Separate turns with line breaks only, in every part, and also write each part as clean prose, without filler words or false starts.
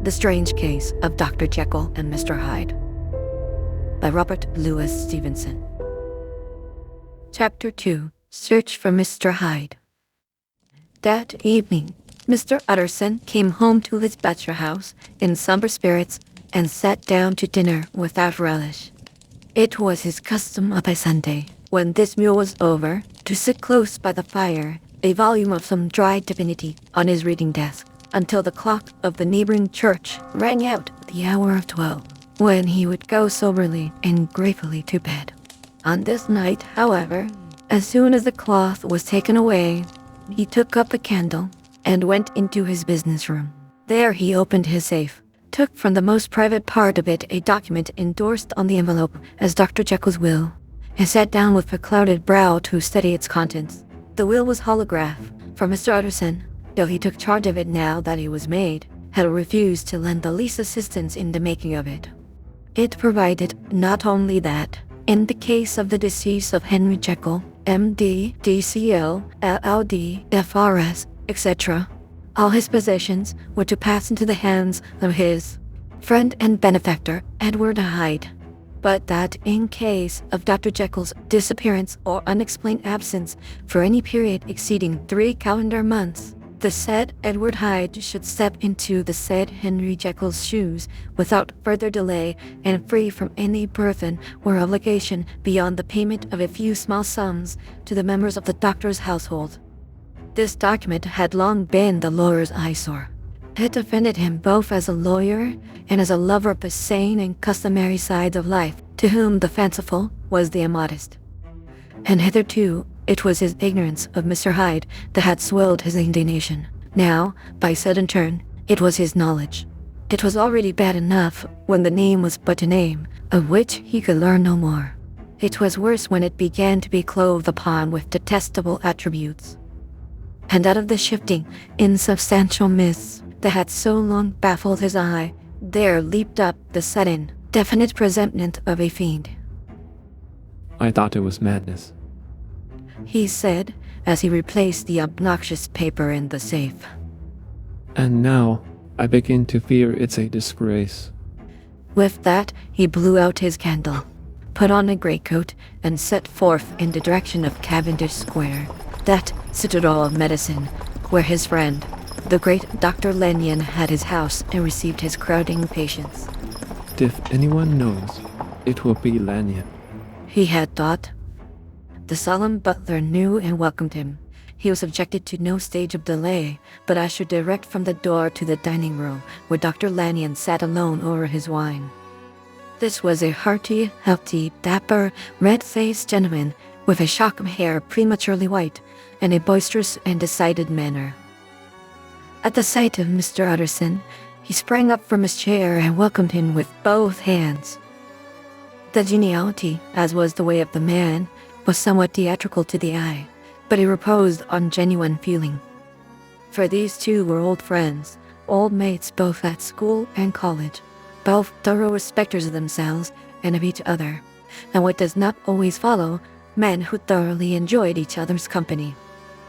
The Strange Case of Dr. Jekyll and Mr. Hyde by Robert Louis Stevenson. Chapter 2. Search for Mr. Hyde. That evening, Mr. Utterson came home to his bachelor house in somber spirits and sat down to dinner without relish. It was his custom of a Sunday, when this meal was over, to sit close by the fire, a volume of some dry divinity on his reading desk, until the clock of the neighboring church rang out the hour of 12, when he would go soberly and gratefully to bed. On this night, however, as soon as the cloth was taken away, he took up a candle and went into his business room. There he opened his safe, took from the most private part of it a document endorsed on the envelope as Dr. Jekyll's will, and sat down with a clouded brow to study its contents. The will was holograph, for Mr. Utterson, though he took charge of it now that he was made, had refused to lend the least assistance in the making of it. It provided not only that, in the case of the decease of Henry Jekyll, M.D., D.C.L., L.L.D., F.R.S., etc., all his possessions were to pass into the hands of his friend and benefactor, Edward Hyde, but that in case of Dr. Jekyll's disappearance or unexplained absence for any period exceeding 3 calendar months, the said Edward Hyde should step into the said Henry Jekyll's shoes without further delay and free from any burthen or obligation beyond the payment of a few small sums to the members of the doctor's household. This document had long been the lawyer's eyesore. It offended him both as a lawyer and as a lover of the sane and customary sides of life, to whom the fanciful was the immodest. And hitherto, it was his ignorance of Mr. Hyde that had swelled his indignation. Now, by sudden turn, it was his knowledge. It was already bad enough when the name was but a name, of which he could learn no more. It was worse when it began to be clothed upon with detestable attributes. And out of the shifting, insubstantial mists that had so long baffled his eye, there leaped up the sudden, definite presentment of a fiend.
I thought it was madness,
he said, as he replaced the obnoxious paper in the safe.
and now I begin to fear it's a disgrace.
With that, he blew out his candle, put on a greatcoat, and set forth in the direction of Cavendish Square, that citadel of medicine, where his friend, the great Dr. Lanyon, had his house and received his crowding patients.
If anyone knows, it will be Lanyon.
He had thought. The solemn butler knew and welcomed him. He was subjected to no stage of delay, but ushered direct from the door to the dining room, where Dr. Lanyon sat alone over his wine. This was a hearty, healthy, dapper, red-faced gentleman with a shock of hair prematurely white and a boisterous and decided manner. At the sight of Mr. Utterson, he sprang up from his chair and welcomed him with both hands. The geniality, as was the way of the man, was somewhat theatrical to the eye, but it reposed on genuine feeling. For these two were old friends, old mates both at school and college, both thorough respecters of themselves and of each other, and what does not always follow, men who thoroughly enjoyed each other's company.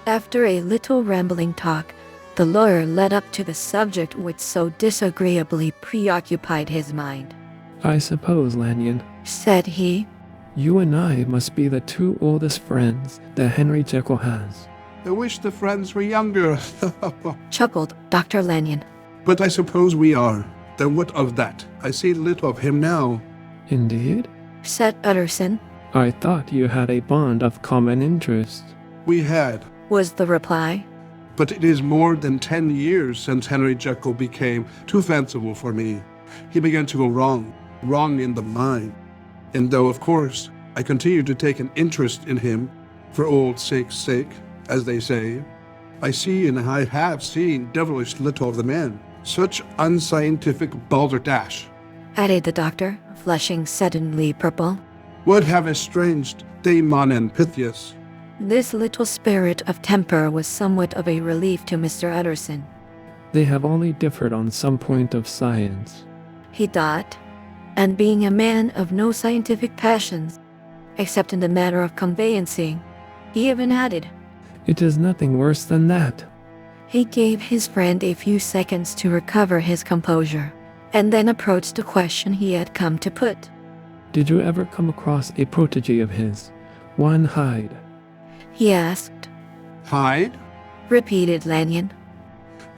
After a little rambling talk, the lawyer led up to the subject which so disagreeably preoccupied his mind.
I suppose, Lanyon,
Said he,
you and I must be the two oldest friends that Henry Jekyll has.
I wish the friends were younger.
chuckled Dr. Lanyon.
But I suppose we are. Then what of that? I see little of him now.
Indeed?
Said Utterson,
I thought you had a bond of common interest.
We had.
was the reply.
But it is more than 10 years since Henry Jekyll became too fanciful for me. He began to go wrong in the mind. And though, of course, I continue to take an interest in him, for old sake's sake, as they say, I see and I have seen devilish little of the man. Such unscientific balderdash
Added the doctor, flushing suddenly purple.
would have estranged Damon and Pythias.
This little spirit of temper was somewhat of a relief to Mr. Utterson.
They have only differed on some point of science.
He thought, and being a man of no scientific passions, except in the matter of conveyancing, he even added,
It is nothing worse than that.
He gave his friend a few seconds to recover his composure, and then approached the question he had come to put.
Did you ever come across a protege of his, one Hyde?
He asked.
Hyde?
Repeated Lanyon.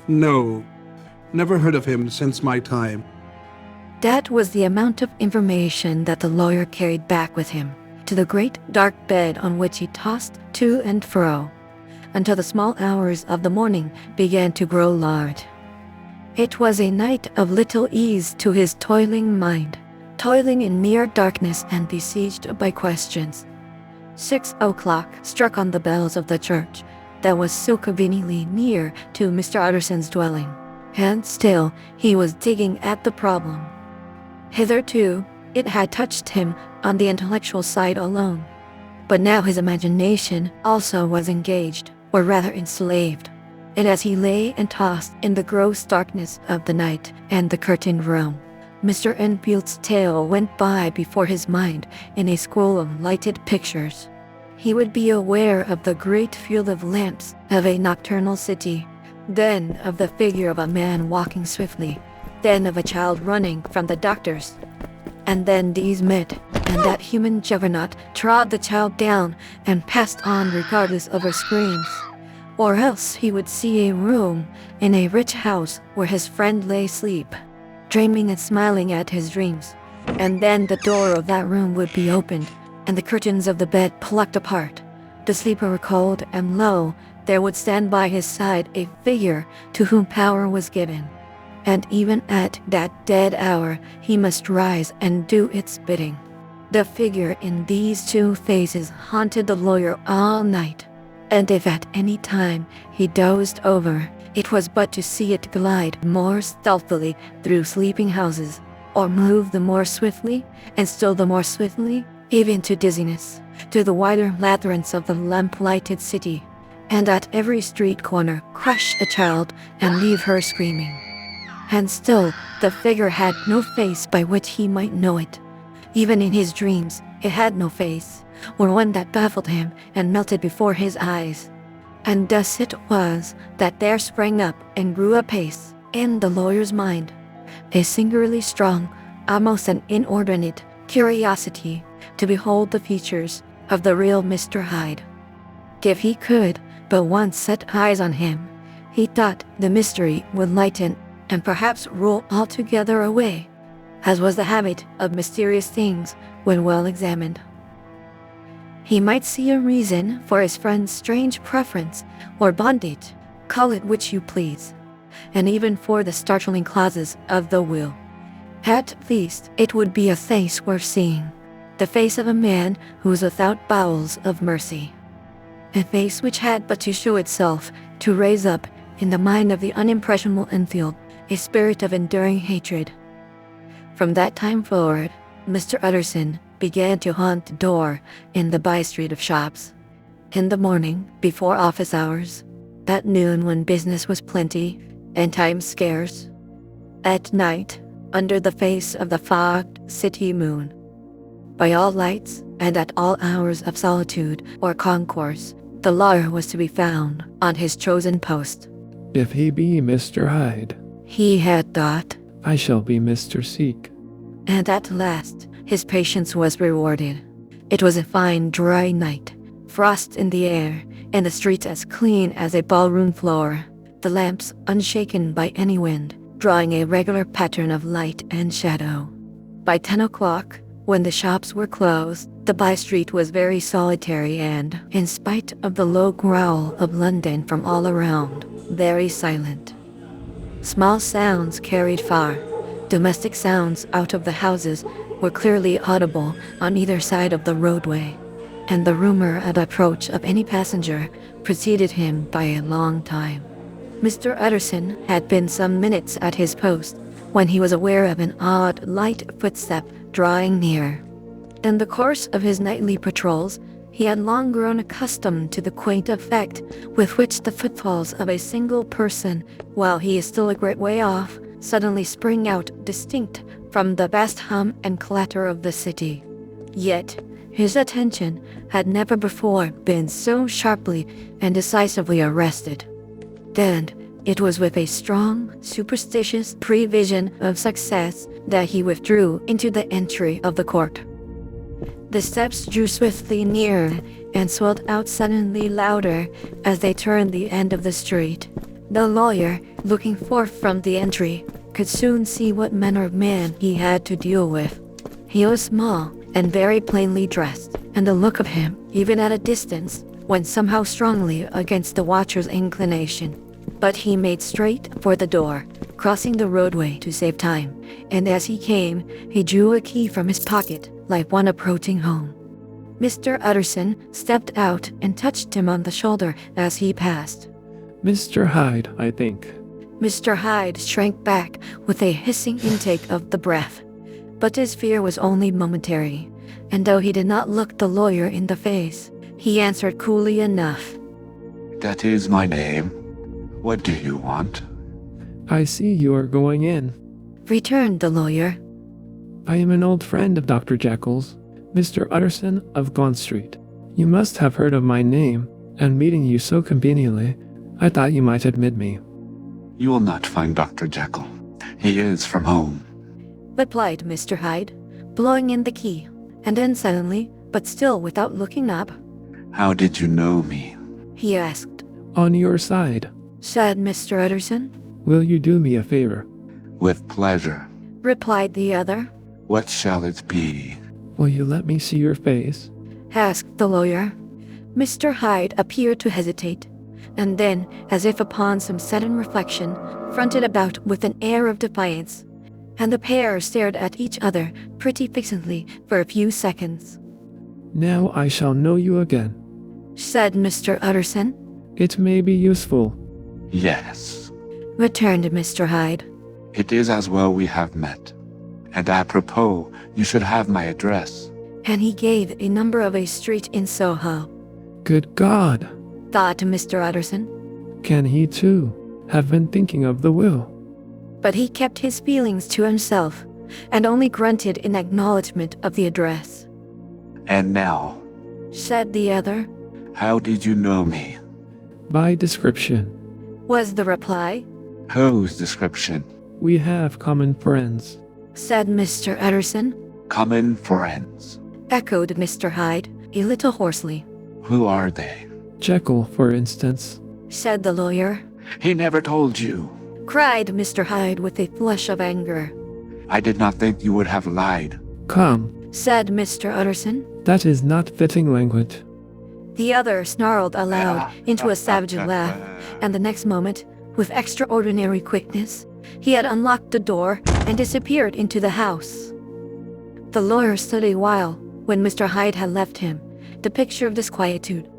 No. Never heard of him since my time.
That was the amount of information that the lawyer carried back with him to the great dark bed on which he tossed to and fro until the small hours of the morning began to grow large. It was a night of little ease to his toiling mind, toiling in mere darkness and besieged by questions. 6 o'clock struck on the bells of the church that was so conveniently near to Mr. Utterson's dwelling, and still he was digging at the problem. Hitherto, it had touched him on the intellectual side alone, but now his imagination also was engaged, or rather enslaved, and as he lay and tossed in the gross darkness of the night and the curtained room, Mr. Enfield's tale went by before his mind in a scroll of lighted pictures. He would be aware of the great field of lamps of a nocturnal city, then of the figure of a man walking swiftly, then of a child running from the doctor's. And then these met, and that human juggernaut trod the child down and passed on regardless of her screams. Or else he would see a room in a rich house where his friend lay asleep, dreaming and smiling at his dreams. And then the door of that room would be opened, and the curtains of the bed plucked apart. The sleeper cold and lo, there would stand by his side a figure to whom power was given. And even at that dead hour, he must rise and do its bidding. The figure in these two phases haunted the lawyer all night, and if at any time he dozed over, it was but to see it glide more stealthily through sleeping houses, or move the more swiftly, and still the more swiftly, even to dizziness, to the wider labyrinths of the lamp-lighted city, and at every street corner crush a child and leave her screaming. And still, the figure had no face by which he might know it. Even in his dreams, it had no face, or one that baffled him and melted before his eyes. And thus it was that there sprang up and grew apace, in the lawyer's mind, a singularly strong, almost an inordinate curiosity to behold the features of the real Mr. Hyde. If he could but once set eyes on him, he thought the mystery would lighten and perhaps roll altogether away, as was the habit of mysterious things when well examined. He might see a reason for his friend's strange preference or bondage, call it which you please, and even for the startling clauses of the will. At least it would be a face worth seeing, the face of a man who was without bowels of mercy, a face which had but to show itself to raise up in the mind of the unimpressionable Enfield a spirit of enduring hatred. From that time forward, Mr. Utterson began to haunt the door in the by-street of shops. In the morning, before office hours, at noon when business was plenty and time scarce, at night, under the face of the fogged city moon. By all lights and at all hours of solitude or concourse, the lawyer was to be found on his chosen post.
If he be Mr. Hyde,
he had thought,
I shall be Mr. Seek.
And at last, his patience was rewarded. It was a fine, dry night, frost in the air, and the streets as clean as a ballroom floor, the lamps unshaken by any wind, drawing a regular pattern of light and shadow. By 10 o'clock, when the shops were closed, the by-street was very solitary and, in spite of the low growl of London from all around, very silent. Small sounds carried far. Domestic sounds out of the houses were clearly audible on either side of the roadway, and the rumor at approach of any passenger preceded him by a long time. Mr. Utterson had been some minutes at his post when he was aware of an odd, light footstep drawing near. In the course of his nightly patrols, he had long grown accustomed to the quaint effect with which the footfalls of a single person, while he is still a great way off, suddenly spring out distinct from the vast hum and clatter of the city. Yet his attention had never before been so sharply and decisively arrested. Then, It was with a strong, superstitious prevision of success that he withdrew into the entry of the court. The steps drew swiftly nearer and swelled out suddenly louder as they turned the end of the street. The lawyer, looking forth from the entry, could soon see what manner of man he had to deal with. He was small and very plainly dressed, and the look of him, even at a distance, went somehow strongly against the watcher's inclination. But he made straight for the door, crossing the roadway to save time, and as he came, he drew a key from his pocket like one approaching home. Mr. Utterson stepped out and touched him on the shoulder as he passed.
Mr. Hyde, I think.
Mr. Hyde shrank back with a hissing intake of the breath. But his fear was only momentary, and though he did not look the lawyer in the face, he answered coolly enough.
That is my name. What do you want?
I see you are going in.
Returned the lawyer.
I am an old friend of Dr. Jekyll's, Mr. Utterson of Gaunt Street. You must have heard of my name, and meeting you so conveniently, I thought you might admit me.
You will not find Dr. Jekyll. He is from home.
Replied Mr. Hyde, blowing in the key, and then suddenly, but still without looking up,
How did you know me?
he asked.
On your side.
Said Mr. Utterson.
Will you do me a favor?
With pleasure.
Replied the other.
What shall it be?
Will you let me see your face?
Asked the lawyer. Mr. Hyde appeared to hesitate, and then, as if upon some sudden reflection, fronted about with an air of defiance, and the pair stared at each other pretty fixedly for a few seconds.
Now I shall know you again.
Said Mr. Utterson.
It may be useful.
Yes.
Returned Mr. Hyde.
It is as well we have met. And apropos, you should have my address.
And he gave a number of a street in Soho.
Good God!
Thought Mr. Utterson.
Can he too have been thinking of the will?
But he kept his feelings to himself, and only grunted in acknowledgement of the address.
And now,
Said the other.
how did you know me?
By description.
Was the reply.
Whose description?
We have common friends.
Said Mr. Utterson.
Common friends.
Echoed Mr. Hyde, a little hoarsely.
Who are they?
Jekyll, for instance.
Said the lawyer.
He never told you.
Cried Mr. Hyde with a flush of anger.
I did not think you would have lied.
Come,
Said Mr. Utterson.
that is not fitting language.
The other snarled aloud into a savage laugh, and the next moment, with extraordinary quickness, he had unlocked the door and disappeared into the house. The lawyer stood a while when Mr. Hyde had left him, the picture of disquietude.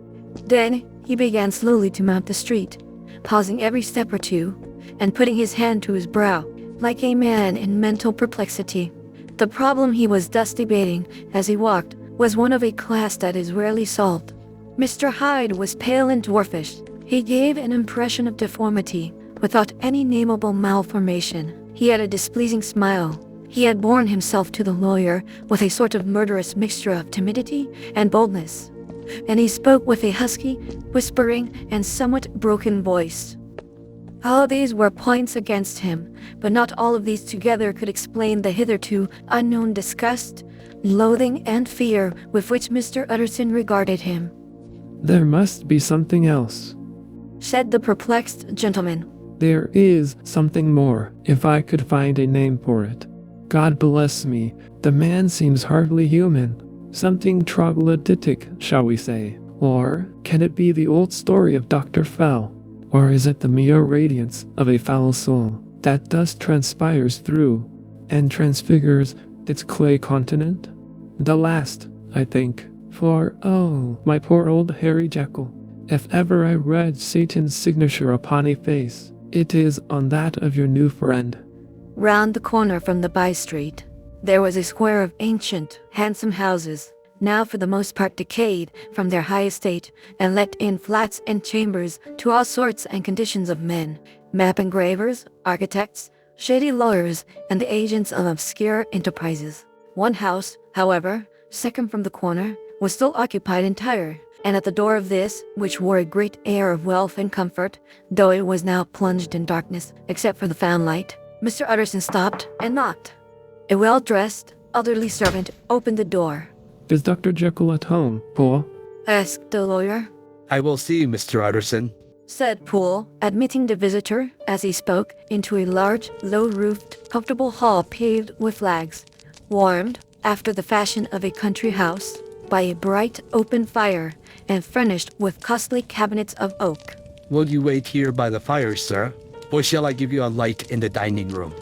Then he began slowly to mount the street, pausing every step or two, and putting his hand to his brow, like a man in mental perplexity. The problem he was thus debating as he walked was one of a class that is rarely solved. Mr. Hyde was pale and dwarfish. He gave an impression of deformity, without any nameable malformation. He had a displeasing smile. He had borne himself to the lawyer with a sort of murderous mixture of timidity and boldness, and he spoke with a husky, whispering, and somewhat broken voice. All these were points against him, but not all of these together could explain the hitherto unknown disgust, loathing, and fear with which Mr. Utterson regarded him.
There must be something else.
Said the perplexed gentleman.
There is something more, if I could find a name for it. God bless me, the man seems hardly human. Something troglodytic, shall we say? Or can it be the old story of Dr. Fell? Or is it the mere radiance of a foul soul that thus transpires through and transfigures its clay continent? The last, I think, for oh, my poor old Harry Jekyll. If ever I read Satan's signature upon a face, it is on that of your new friend.
Round the corner from the by-street, there was a square of ancient, handsome houses, now for the most part decayed from their high estate, and let in flats and chambers to all sorts and conditions of men, map engravers, architects, shady lawyers, and the agents of obscure enterprises. One house, however, second from the corner, was still occupied entire, And at the door of this, which wore a great air of wealth and comfort, though it was now plunged in darkness except for the fanlight, Mr. Utterson stopped and knocked. A well-dressed, elderly servant opened the door.
Is Dr. Jekyll at home, Poole?
Asked the lawyer.
I will see Mr. Utterson.
Said Poole, admitting the visitor, as he spoke, into a large, low-roofed, comfortable hall paved with flags, warmed, after the fashion of a country house, by a bright, open fire, and furnished with costly cabinets of oak.
Will you wait here by the fire, sir? Or shall I give you a light in the dining room?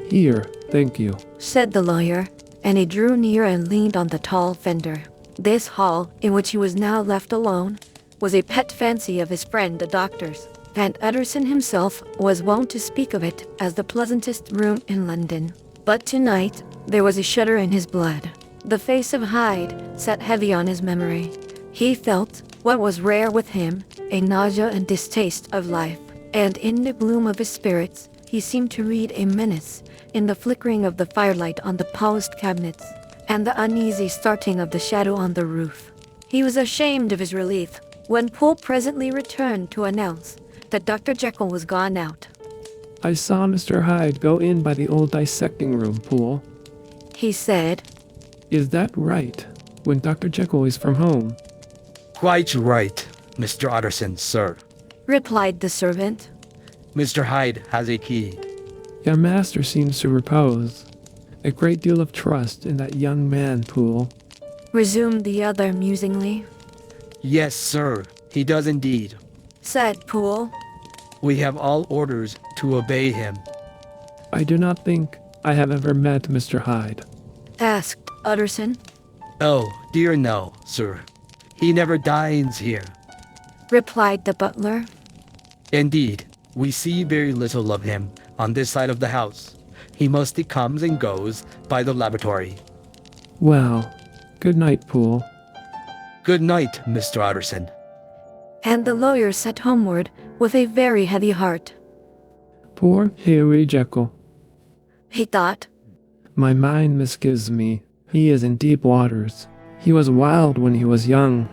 Here, thank you.
Said the lawyer, and he drew near and leaned on the tall fender. This hall, in which he was now left alone, was a pet fancy of his friend the doctor's, and Utterson himself was wont to speak of it as the pleasantest room in London. But tonight, there was a shudder in his blood. The face of Hyde sat heavy on his memory. He felt, what was rare with him, a nausea and distaste of life, and in the gloom of his spirits, he seemed to read a menace in the flickering of the firelight on the polished cabinets, and the uneasy starting of the shadow on the roof. He was ashamed of his relief when Poole presently returned to announce that Dr. Jekyll was gone out.
I saw Mr. Hyde go in by the old dissecting room, Poole.
He said,
Is that right, when Dr. Jekyll is from home?
Quite right, Mr. Utterson, sir.
replied the servant.
Mr. Hyde has a key.
Your master seems to repose a great deal of trust in that young man, Poole.
Resumed the other musingly.
Yes, sir, he does indeed.
Said Poole.
We have all orders to obey him.
I do not think I have ever met Mr. Hyde.
Asked Utterson.
Oh, dear no, sir. He never dines here.
Replied the butler.
Indeed, we see very little of him on this side of the house. He mostly comes and goes by the laboratory.
Well, good night, Poole.
Good night, Mr. Utterson.
And the lawyer set homeward with a very heavy heart.
Poor Harry Jekyll.
He thought,
My mind misgives me. He is in deep waters. He was wild when he was young.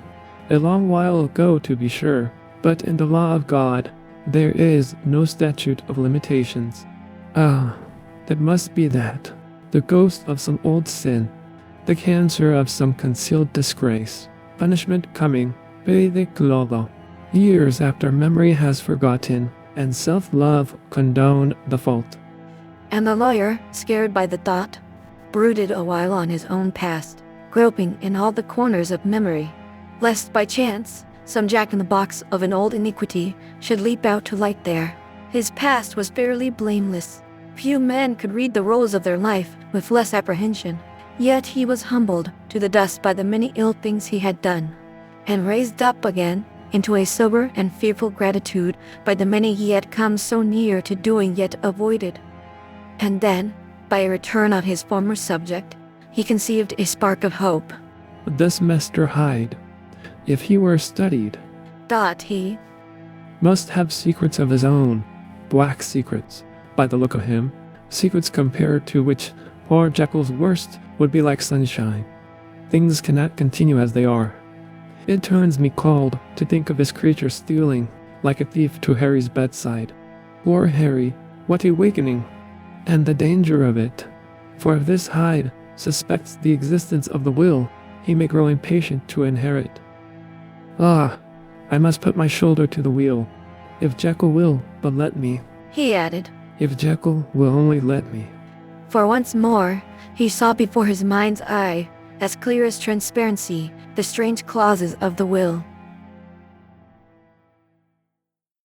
A long while ago, to be sure. But in the law of God, there is no statute of limitations. Ah, it must be that. The ghost of some old sin. The cancer of some concealed disgrace. Punishment coming, pericolo. Years after memory has forgotten, and self-love condoned the fault.
and the lawyer, scared by the thought, brooded a while on his own past, groping in all the corners of memory, lest by chance some jack-in-the-box of an old iniquity should leap out to light there. His past was fairly blameless. Few men could read the rolls of their life with less apprehension. Yet he was humbled to the dust by the many ill things he had done, and raised up again into a sober and fearful gratitude by the many he had come so near to doing yet avoided. And then, by a return of his former subject, he conceived a spark of hope.
This Mr. Hyde, if he were studied,
Thought he,
must have secrets of his own, black secrets, by the look of him, secrets compared to which poor Jekyll's worst would be like sunshine. Things cannot continue as they are. It turns me cold to think of his creature stealing, like a thief, to Harry's bedside. Poor Harry, what awakening! And the danger of it. For if this Hyde suspects the existence of the will, he may grow impatient to inherit. Ah, I must put my shoulder to the wheel. If Jekyll will but let me.
he added,
If Jekyll will only let me.
for once more he saw before his mind's eye, as clear as transparency, the strange clauses of the will.